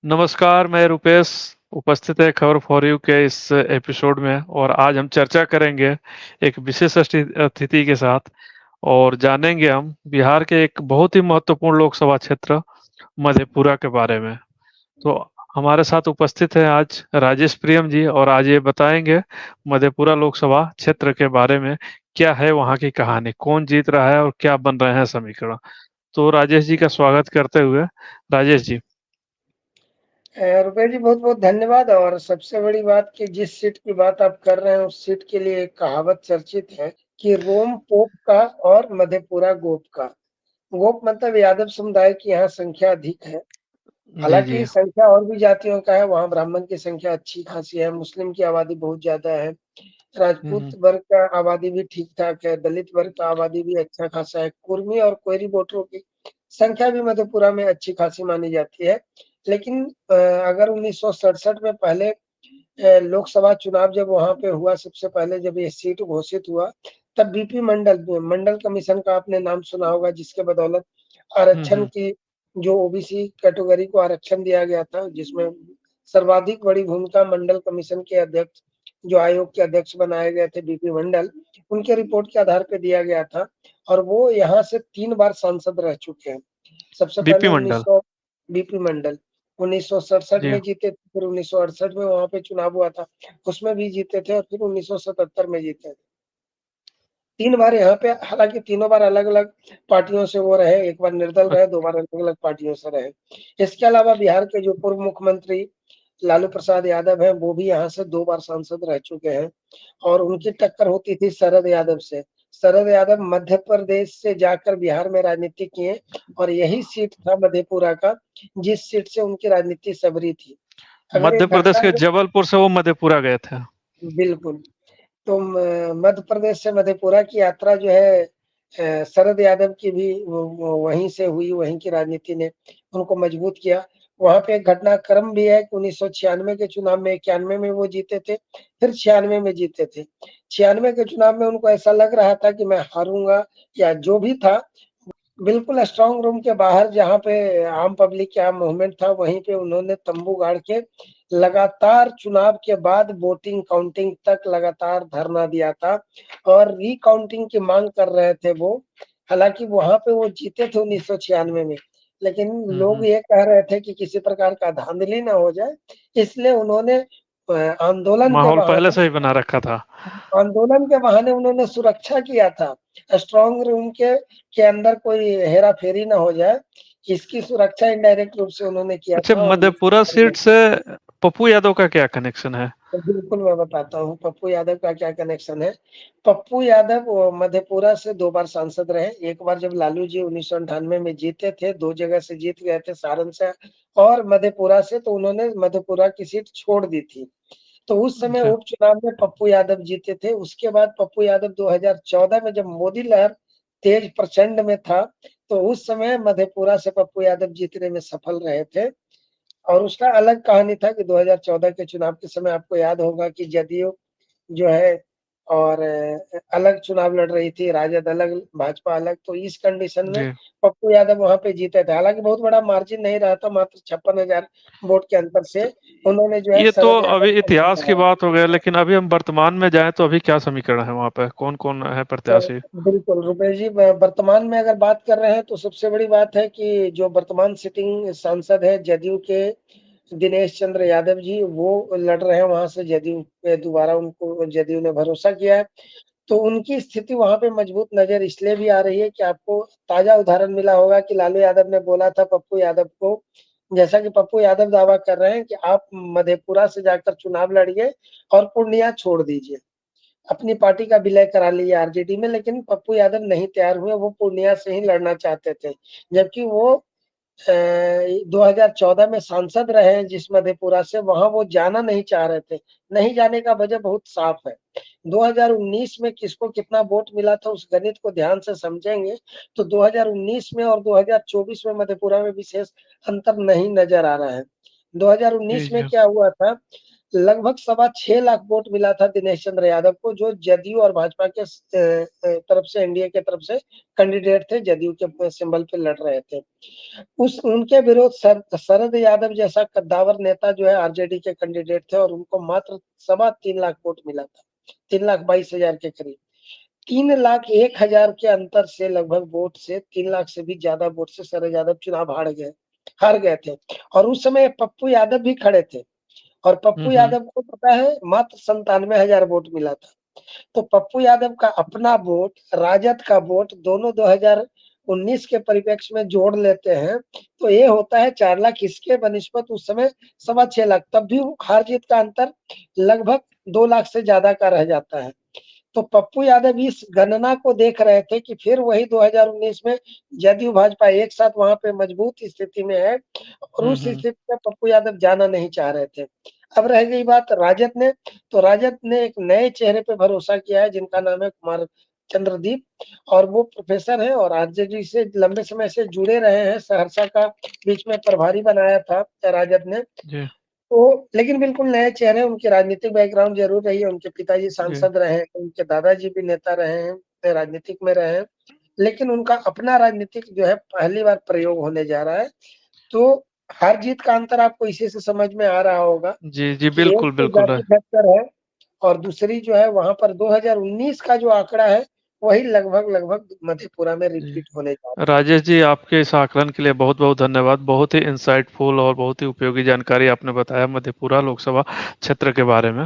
नमस्कार, मैं रुपेश उपस्थित है खबर फॉर यू के इस एपिसोड में और आज हम चर्चा करेंगे एक विशेष अतिथि के साथ और जानेंगे हम बिहार के एक बहुत ही महत्वपूर्ण लोकसभा क्षेत्र मधेपुरा के बारे में। तो हमारे साथ उपस्थित हैं आज राजेश प्रियम जी और आज ये बताएंगे मधेपुरा लोकसभा क्षेत्र के बारे में क्या है वहाँ की कहानी, कौन जीत रहा है और क्या बन रहे हैं समीकरण। तो राजेश जी का स्वागत करते हुए राजेश जी। रुपए जी बहुत बहुत धन्यवाद। और सबसे बड़ी बात कि जिस सीट की बात आप कर रहे हैं उस सीट के लिए एक कहावत चर्चित है कि रोम पोप का और मधेपुरा गोप का। गोप मतलब यादव समुदाय की यहाँ संख्या अधिक है। जी, जी। हालांकि संख्या और भी जातियों का है, वहाँ ब्राह्मण की संख्या अच्छी खासी है, मुस्लिम की आबादी बहुत ज्यादा है, हुँ, राजपूत हुँ। वर्ग का आबादी भी ठीक ठाक है, दलित वर्ग का आबादी भी अच्छा खासा है, कुर्मी और कोयरी वोटरों की संख्या भी मधेपुरा में अच्छी खासी मानी जाती है। लेकिन अगर 1967 में पहले लोकसभा चुनाव जब वहाँ पे हुआ, सबसे पहले जब ये सीट घोषित हुआ, तब बीपी मंडल कमीशन का आपने नाम सुना होगा, जिसके बदौलत हुँ, आरक्षण हुँ। की जो ओबीसी कैटेगरी को आरक्षण दिया गया था, जिसमें सर्वाधिक बड़ी भूमिका मंडल कमीशन के अध्यक्ष, जो आयोग के अध्यक्ष बनाए गए थे बीपी मंडल, उनके रिपोर्ट के आधार पे दिया गया था। और वो यहाँ से 3 बार सांसद रह चुके हैं। सबसे पहले बीपी मंडल। 1900 बीपी मंडल 1967 जी। में जीते थे, फिर 1968 में वहाँ पे चुनाव हुआ था, उसमें भी जीते थे, और फिर 1977 में जीते थे। 3 बार यहाँ पे, हालाँकि तीनों बार अलग-अलग पार्टियों से वो रहे, एक बार निर्दल अ, रहे, 2 बार अलग-अलग पार्टियों से रहे। इसके अलावा बिहार के जो पूर्व मुख्यमंत्री लालू प्रसाद यादव हैं, वो भी यहाँ से 2 बार सांसद रह चुके हैं और उनकी टक्कर होती थी शरद यादव से। शरद यादव मध्य प्रदेश से जाकर बिहार में राजनीति किए और यही सीट था मधेपुरा का, जिस सीट से उनकी राजनीति सबरी थी। अगर मध्य एक प्रदेश घटना के जबलपुर से वो मधेपुरा गए थे। बिल्कुल। तो मध्य प्रदेश से मधेपुरा की यात्रा जो है शरद यादव की भी वहीं से हुई, वहीं की राजनीति ने उनको मजबूत किया। वहाँ पे एक घटनाक्रम भी है कि 1996 के चुनाव में 91 में वो जीते थे, फिर 96 में जीते थे। 96 के चुनाव में उनको ऐसा लग रहा था कि मैं हारूँगा, या जो भी था, बिल्कुल स्ट्रॉन्ग रूम के बाहर जहाँ पे आम पब्लिक का मूवमेंट था, वहीं पे उन्होंने तंबू गाड़ के लगातार चुनाव के बाद वोटिंग काउंटिंग तक लगातार धरना दिया था और रीकाउंटिंग की मांग कर रहे थे वो। हालाँकि वहाँ पे वो जीते थे 1996 में, लेकिन हुँ, लोग हुँ। ये कह रहे थे कि किसी प्रकार का धांधली ना हो जाए, इसलिए उन्होंने आंदोलन के माहौल पहले बहाने से ही बना रखा था। उन्होंने सुरक्षा किया था। स्ट्रॉन्ग रूम के अंदर कोई हेरा-फेरी ना हो जाए, इसकी सुरक्षा इनडायरेक्ट रूप से उन्होंने किया अच्छा, था और मधेपुरा सीट से पप्पू यादव का क्या कनेक्शन है? तो बिल्कुल मैं बताता हूँ पप्पू यादव का क्या कनेक्शन है। पप्पू यादव वो मधेपुरा से 2 बार सांसद रहे। एक बार जब लालू जी 1998 में जीते थे, 2 जगह से जीत गए थे, सारण से और मधेपुरा से, तो उन्होंने मधेपुरा की सीट छोड़ दी थी। तो उस समय अच्छा। उपचुनाव में पप्पू यादव जीते थे। उसके बाद पप्पू यादव 2014 में जब मोदी लहर तेज प्रचंड में था, तो उस समय मधेपुरा से पप्पू यादव जीतने में सफल रहे थे। और उसका अलग कहानी था कि 2014 के चुनाव के समय आपको याद होगा कि जदयू जो है और अलग चुनाव लड़ रही थी, राजद अलग, भाजपा अलग, तो इस कंडीशन में जी। पप्पू यादव वहाँ पे जीते थे। हालाँकि बहुत बड़ा मार्जिन नहीं रहा था, मात्र 56,000 वोट के अंतर से उन्होंने जो है ये तो शरद यादव अभी को इतिहास की हराया। बात हो गया, लेकिन अभी हम वर्तमान में जाएँ तो अभी क्या समीकरण है वहाँ पे? कौन-कौन है तो प्रत्याशी? बिल्कुल, रुपेश जी, वर्तमान में अगर बात कर रहे हैं तो सबसे बड़ी बात है कि जो वर्तमान सिटिंग सांसद है जदयू के दिनेश चंद्र यादव जी, वो लड़ रहे हैं वहाँ से जदयू पे, दोबारा उनको जदयू ने भरोसा किया है। तो उनकी स्थिति वहाँ पे मजबूत नज़र इसलिए भी आ रही है कि आपको ताज़ा उदाहरण मिला होगा कि लालू यादव ने बोला था पप्पू यादव को, जैसा कि पप्पू यादव दावा कर रहे हैं कि आप मधेपुरा से जाकर चुनाव लड़िए और पूर्णिया छोड़ दीजिए। अपनी पार्टी का विलय करा लिया आरजेडी में, लेकिन पप्पू यादव नहीं तैयार हुए, वो पूर्णिया से ही लड़ना चाहते थे। जबकि वो 2014 में सांसद रहे हैं जिस मधेपुरा से, वहाँ वो जाना नहीं चाह रहे थे। नहीं जाने का वजह बहुत साफ है। 2019 में किसको कितना वोट मिला था, उस गणित को ध्यान से समझेंगे तो 2019 में और 2024 में मधेपुरा में विशेष अंतर नहीं नज़र आ रहा है। जी, 2019 में जी। क्या हुआ था, लगभग सवा 6 लाख वोट मिला था दिनेश चंद्र यादव को, जो जदयू और भाजपा के तरफ से, एनडीए के तरफ से कैंडिडेट थे, जदयू के सिंबल पे लड़ रहे थे। उनके विरोध शरद यादव जैसा कद्दावर नेता जो है आरजेडी के कैंडिडेट थे, और उनको मात्र सवा 3 लाख वोट मिला था, 3,22,000 के करीब। 3,01,000 के अंतर से, लगभग वोट से, 3 लाख से भी ज्यादा वोट से शरद यादव चुनाव हार गए थे। और उस समय पप्पू यादव भी खड़े थे, और हुँ, पप्पू हुँ। यादव को पता है मात्र 97,000 वोट मिला था। तो पप्पू यादव का अपना वोट, राजद का वोट, दोनों 2019 के परिप्रेक्ष्य में जोड़ लेते हैं, तो ये होता है 4 लाख। इसके बनिस्बत उस समय सवा 6 लाख, तब भी हार जीत का अंतर लगभग 2 लाख से ज्यादा का रह जाता है। तो पप्पू यादव इस गणना को देख रहे थे कि फिर वही 2019 में जदयू भाजपा एक साथ वहां पे मजबूत स्थिति में है, और हुँ, उस हुँ। स्थिति में पप्पू यादव जाना नहीं चाह रहे थे। अब रह गई बात राजद ने, तो राजद ने एक नए चेहरे पे भरोसा किया है, जिनका नाम है कुमार चंद्रदीप, और वो प्रोफेसर हैं और आरजेडी से लंबे समय से जुड़े रहे हैं। सहरसा का बीच में प्रभारी बनाया था राजद ने। जी, तो लेकिन बिल्कुल नए चेहरे, उनकी राजनीतिक बैकग्राउंड ज़रूर रही है, उनके पिताजी जी, सांसद रहे हैं, उनके दादाजी भी नेता रहे हैं, राजनीतिक में रहे हैं, लेकिन उनका अपना राजनीतिक जो है पहली बार प्रयोग होने जा रहा है। तो हार-जीत का अंतर आपको इसी से समझ में आ रहा होगा जी, जी, कि एक बिल्कुल, तो बिल्कुल जाति फैक्टर है, और दूसरी जो है वहाँ पर 2019 का जो आंकड़ा है, वही लगभग-लगभग मधेपुरा में जी। रिपीट होने जा रहा है। राजेश जी, आपके इस आकलन के लिए बहुत-बहुत धन्यवाद। बहुत ही इनसाइटफुल और बहुत ही उपयोगी जानकारी आपने बताया मधेपुरा लोकसभा क्षेत्र के बारे में।